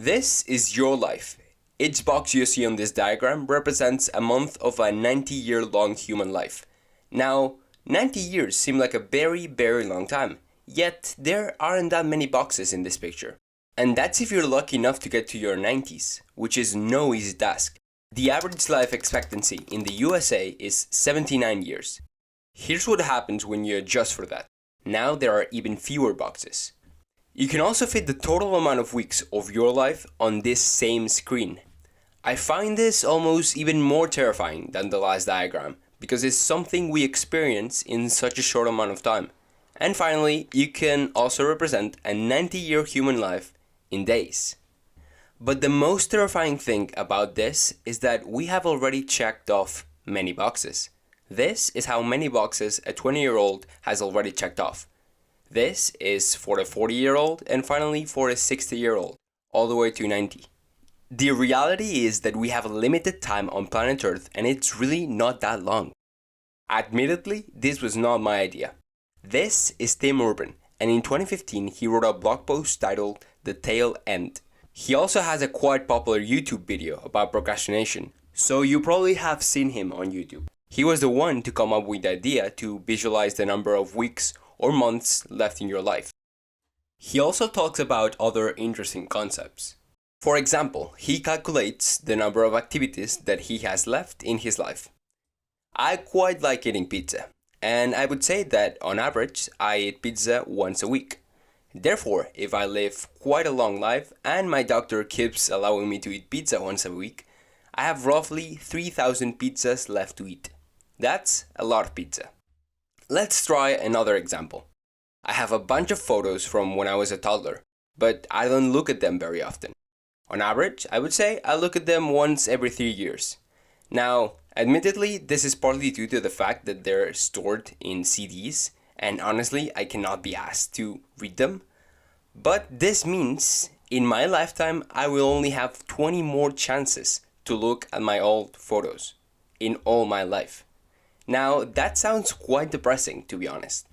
This is your life. Each box you see on this diagram represents a month of a 90-year-long human life. Now, 90 years seem like a very long time, yet there aren't that many boxes in this picture. And that's if you're lucky enough to get to your 90s, which is no easy task. The average life expectancy in the USA is 79 years. Here's what happens when you adjust for that. Now there are even fewer boxes. You can also fit the total amount of weeks of your life on this same screen. I find this almost even more terrifying than the last diagram because it's something we experience in such a short amount of time. And finally, you can also represent a 90-year human life in days. But the most terrifying thing about this is that we have already checked off many boxes. This is how many boxes a 20-year-old has already checked off. This is for a 40-year-old and finally for a 60-year-old, all the way to 90. The reality is that we have a limited time on planet Earth and it's really not that long. Admittedly, this was not my idea. This is Tim Urban, and in 2015 he wrote a blog post titled The Tail End. He also has a quite popular YouTube video about procrastination, so you probably have seen him on YouTube. He was the one to come up with the idea to visualize the number of weeks or months left in your life. He also talks about other interesting concepts. For example, he calculates the number of activities that he has left in his life. I quite like eating pizza, and I would say that on average I eat pizza once a week. Therefore, if I live quite a long life and my doctor keeps allowing me to eat pizza once a week, I have roughly 3,000 pizzas left to eat. That's a lot of pizza. Let's try another example. I have a bunch of photos from when I was a toddler, but I don't look at them very often. On average, I would say I look at them once every 3 years. Now, admittedly, this is partly due to the fact that they're stored in CDs, and honestly, I cannot be asked to read them. But this means, in my lifetime, I will only have 20 more chances to look at my old photos in all my life. Now, that sounds quite depressing, to be honest.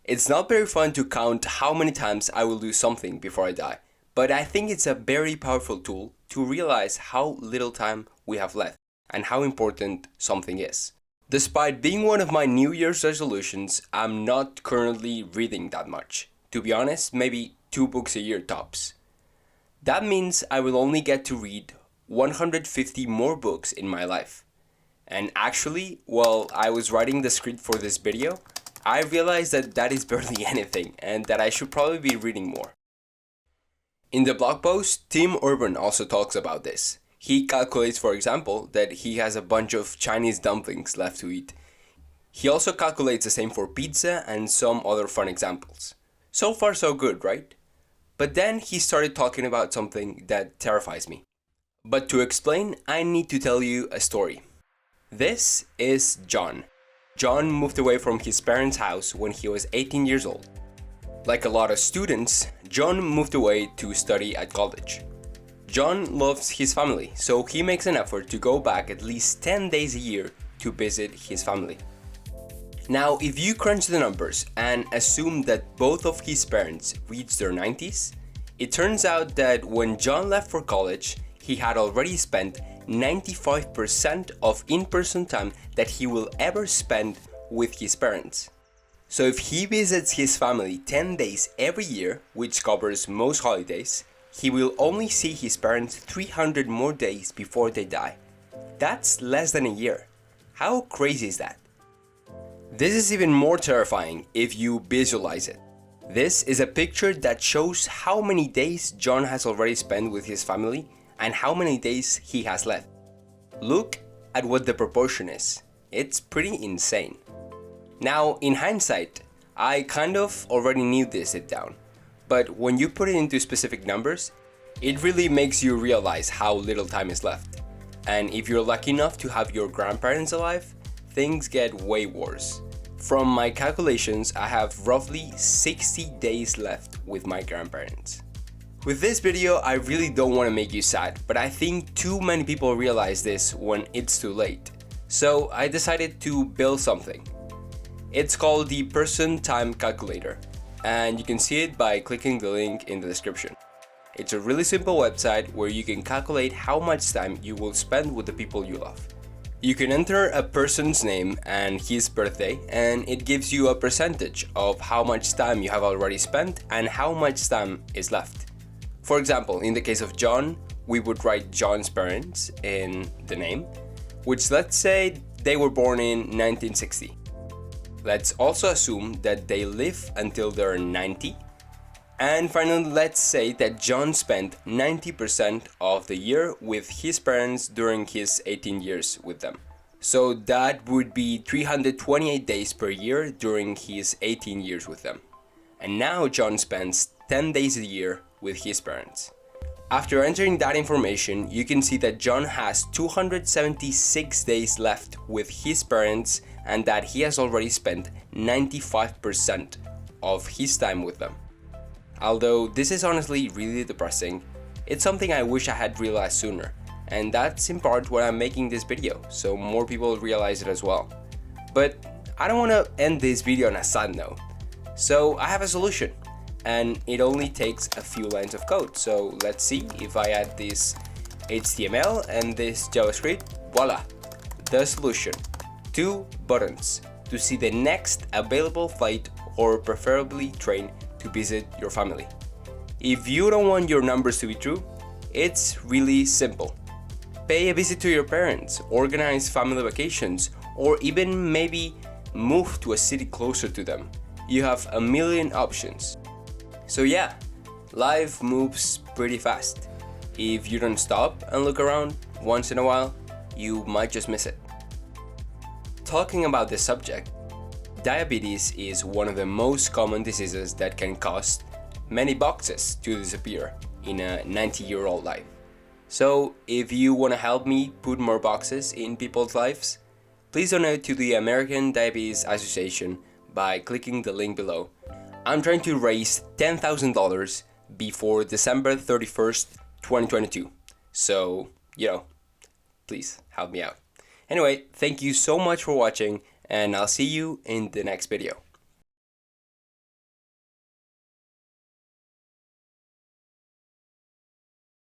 It's not very fun to count how many times I will do something before I die, but I think it's a very powerful tool to realize how little time we have left and how important something is. Despite being one of my New Year's resolutions, I'm not currently reading that much. To be honest, maybe 2 books a year tops. That means I will only get to read 150 more books in my life. And actually, while I was writing the script for this video, I realized that that is barely anything and that I should probably be reading more. In the blog post, Tim Urban also talks about this. He calculates, for example, that he has a bunch of Chinese dumplings left to eat. He also calculates the same for pizza and some other fun examples. So far so good, right? But then he started talking about something that terrifies me. But to explain, I need to tell you a story. This is John. John moved away from his parents' house when he was 18 years old. Like a lot of students, John moved away to study at college. John loves his family, so he makes an effort to go back at least 10 days a year to visit his family. Now, if you crunch the numbers and assume that both of his parents reached their 90s, it turns out that when John left for college, he had already spent 95% of in-person time that he will ever spend with his parents. So if he visits his family 10 days every year, which covers most holidays, he will only see his parents 300 more days before they die. That's less than a year. How crazy is that? This is even more terrifying if you visualize it. This is a picture that shows how many days John has already spent with his family and how many days he has left. Look at what the proportion is. It's pretty insane. Now, in hindsight, I kind of already knew this deep down, but when you put it into specific numbers, it really makes you realize how little time is left. And if you're lucky enough to have your grandparents alive, things get way worse. From my calculations, I have roughly 60 days left with my grandparents. With this video, I really don't want to make you sad, but I think too many people realize this when it's too late. So I decided to build something. It's called the Person Time Calculator, and you can see it by clicking the link in the description. It's a really simple website where you can calculate how much time you will spend with the people you love. You can enter a person's name and his birthday, and it gives you a percentage of how much time you have already spent and how much time is left. For example, in the case of John, we would write John's parents in the name, which let's say they were born in 1960. Let's also assume that they live until they're 90. And finally, let's say that John spent 90% of the year with his parents during his 18 years with them. So that would be 328 days per year during his 18 years with them. And now John spends 10 days a year with his parents. After entering that information, you can see that John has 276 days left with his parents and that he has already spent 95% of his time with them. Although this is honestly really depressing, it's something I wish I had realized sooner, and that's in part why I'm making this video, so more people realize it as well. But I don't want to end this video on a sad note, so I have a solution, and it only takes a few lines of code. So let's see if I add this HTML and this JavaScript, voila, the solution. 2 buttons to see the next available flight or preferably train to visit your family. If you don't want your numbers to be true, it's really simple. Pay a visit to your parents, organize family vacations, or even maybe move to a city closer to them. You have a million options. So yeah, life moves pretty fast. If you don't stop and look around once in a while, you might just miss it. Talking about this subject, diabetes is one of the most common diseases that can cause many boxes to disappear in a 90-year-old life. So if you want to help me put more boxes in people's lives, please donate to the American Diabetes Association by clicking the link below. I'm trying to raise $10,000 before December 31st, 2022. So, please help me out. Anyway, thank you so much for watching, and I'll see you in the next video.